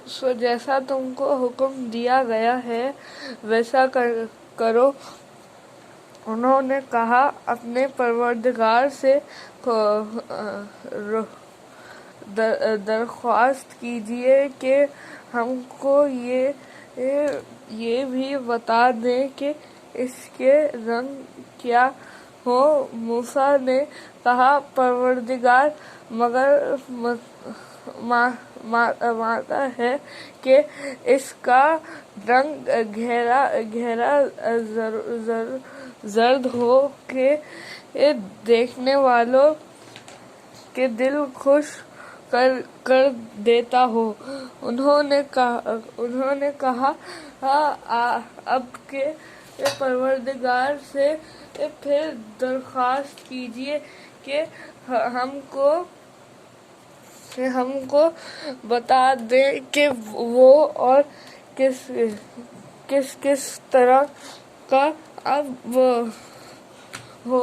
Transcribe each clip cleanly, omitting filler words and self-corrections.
سو جیسا تم کو حکم دیا گیا ہے ویسا کرو۔ انہوں نے کہا اپنے پروردگار سے درخواست کیجیے کہ ہم کو یہ بھی بتا دیں کہ اس کے رنگ کیا ہو۔ موسیٰ نے کہا پروردگار مگر مانتا ہے کہ اس کا رنگ گہرا زرد ہو کہ دیکھنے والوں کے دل خوش کر دیتا ہو۔ انہوں نے کہا اب کے پروردگار سے پھر درخواست کیجیے کہ ہم کو بتا دیں کہ وہ اور کس طرح کا اب ہو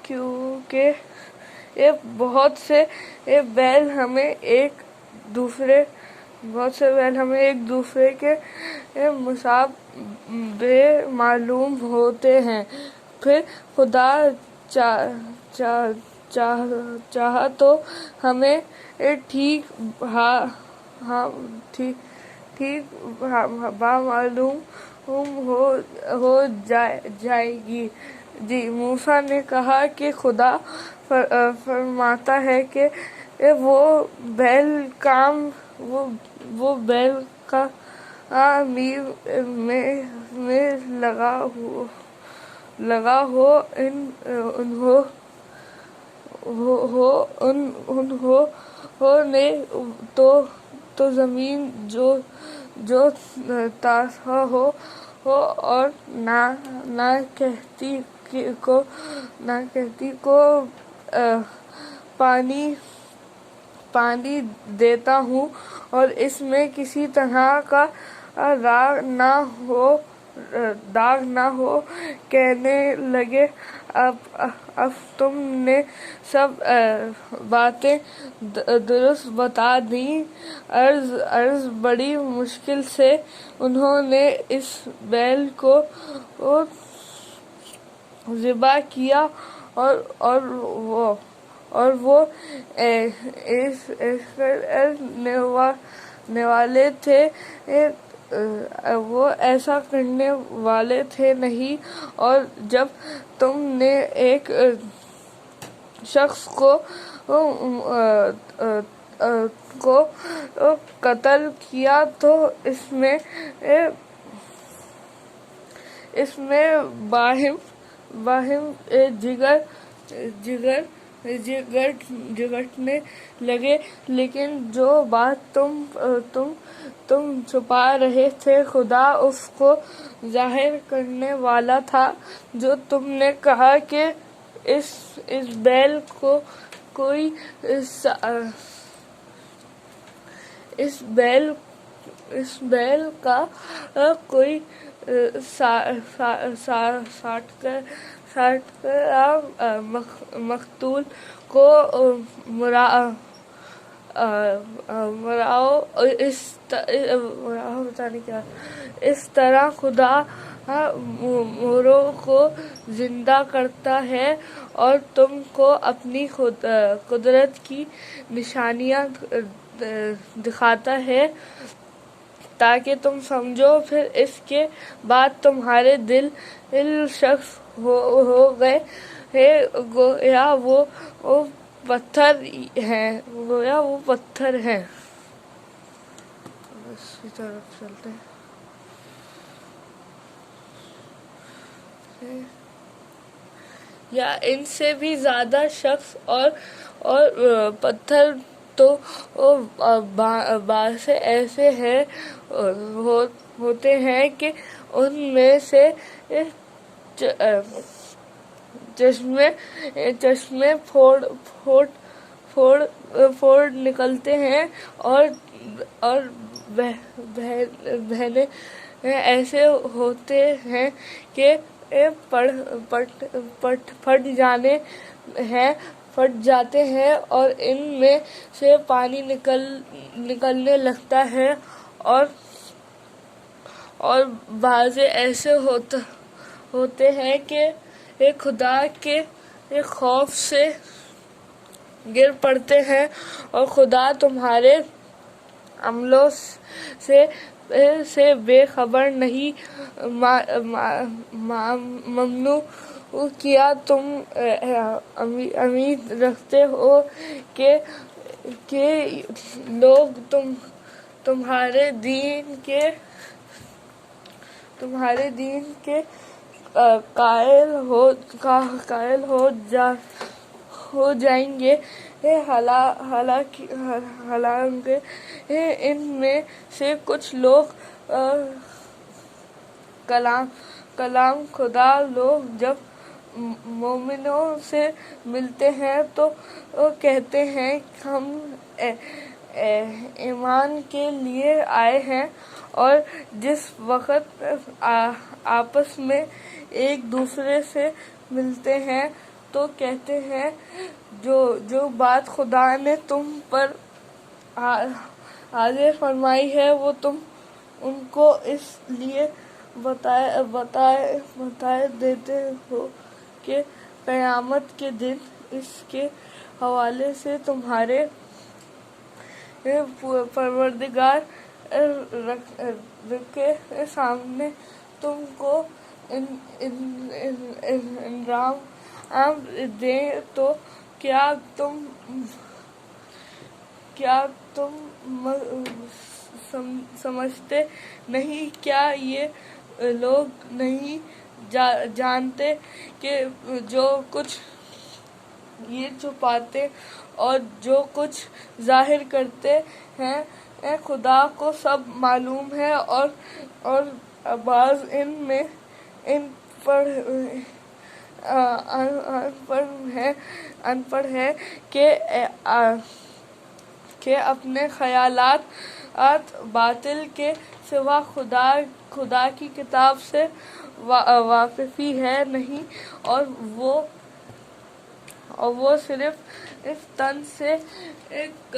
کیونکہ بہت سے بیل ہمیں ایک دوسرے کے مشابہ معلوم ہوتے ہیں۔ پھر خدا چاہا تو ہمیں ٹھیک معلوم ہو جائے گی۔ موسیٰ نے کہا کہ خدا فرماتا ہے کہ وہ بیل کا میر میں لگا ہو انہوں نے تو زمین جو تاسا ہو اور نہ کہتی کو پانی دیتا ہوں اور اس میں کسی طرح کا داغ نہ ہو۔ کہنے لگے اب تم نے سب باتیں درست بتا دیں۔ عرض بڑی مشکل سے انہوں نے اس بیل کو ذبح کیا اور وہ ایسا کرنے والے تھے نہیں۔ اور جب تم نے ایک شخص کو قتل کیا تو اس میں باہم جگٹنے لگے، لیکن جو بات تم چھپا رہے تھے خدا اس کو ظاہر کرنے والا تھا۔ جو تم نے کہا کہ اس بیل کا کوئی ساٹھ مقتول کو مراؤ، اس طرح خدا مردوں کو زندہ کرتا ہے اور تم کو اپنی قدرت کی نشانیاں دکھاتا ہے تاکہ تم سمجھو۔ پھر اس کے بعد تمہارے دل سخت ہو گئے گویا وہ پتھر ہیں۔ اسی طرف چلتے ہیں۔ یا ان سے بھی زیادہ شخص اور پتھر تو بعض ایسے ہوتے ہیں کہ ان میں سے چشمے پھوڑ نکلتے ہیں اور بہنیں ایسے ہوتے ہیں کہ پھٹ جانے ہیں۔ پھٹ جاتے ہیں اور ان میں سے پانی نکلنے لگتا ہے، اور بعض ایسے ہوتے ہیں کہ خدا کے خوف سے گر پڑتے ہیں، اور خدا تمہارے عملوں سے بے خبر نہیں۔ ممنوع کیا تم امید رکھتے ہو کہ لوگ تمہارے دین کے قائل ہو جائیں گے، حالانکہ ان میں سے کچھ لوگ کلام خدا لوگ جب مومنوں سے ملتے ہیں تو کہتے ہیں ہم ایمان کے لیے آئے ہیں، اور جس وقت آپس میں ایک دوسرے سے ملتے ہیں تو کہتے ہیں جو بات خدا نے تم پر واضح فرمائی ہے وہ تم ان کو اس لیے بتا دیتے ہو کہ قیامت کے دن اس کے حوالے سے تمہارے پروردگار کے سامنے تم کو انعام دیں، تو کیا تم سمجھتے نہیں، کیا یہ لوگ نہیں جانتے کہ جو کچھ یہ چھپاتے اور جو کچھ ظاہر کرتے ہیں خدا کو سب معلوم ہے، اور بعض ان پڑھ ہے کہ اپنے خیالات باطل کے سوا خدا کی کتاب سے واقفی ہے نہیں، اور وہ صرف اس تن سے ایک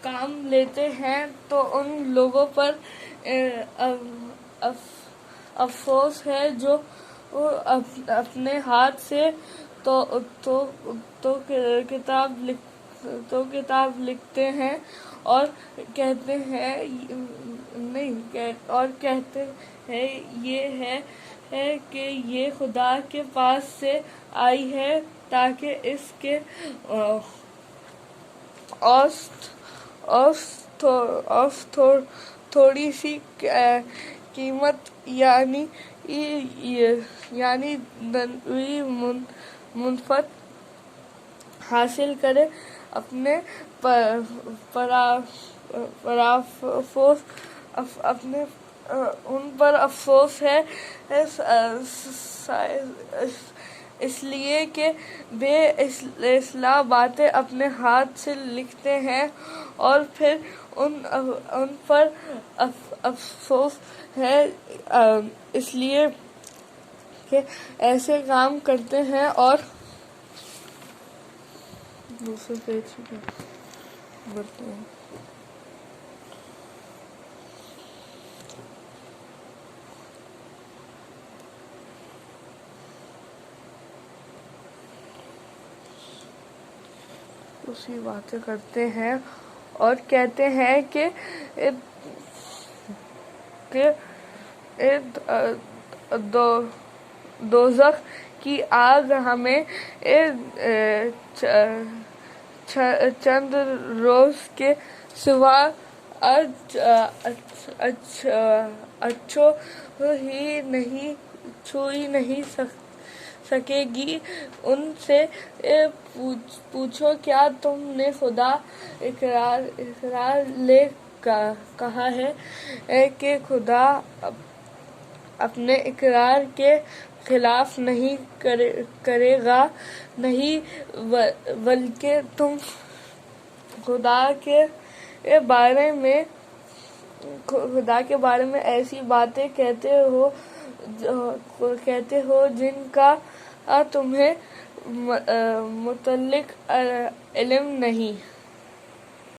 کام لیتے ہیں، تو ان لوگوں پر افسوس ہے جو اپنے ہاتھ سے تو کتاب لکھتے ہیں اور کہتے ہیں یہ ہے کہ یہ خدا کے پاس سے آئی ہے تاکہ اس کے تھوڑی سی قیمت یعنی دنیوی منفعت حاصل کرے۔ اپنے ان پر افسوس ہے اس لیے کہ بے اصلاح باتیں اپنے ہاتھ سے لکھتے ہیں، اور پھر ان پر افسوس ہے اس لیے کہ ایسے کام کرتے ہیں، اور دوسرے پیج پہ بڑھتے ہیں۔ اسی باتیں کرتے ہیں اور کہتے ہیں کہ دوزخ کی آگ ہمیں چند روز کے سوا اچھو ہی نہیں سکے گی۔ ان سے پوچھو کیا تم نے خدا اقرار لے کہا ہے کہ خدا اپنے اقرار کے خلاف نہیں کرے گا؟ نہیں، بلکہ تم خدا کے بارے میں ایسی باتیں کہتے ہو جن کا تمہیں متعلق علم نہیں۔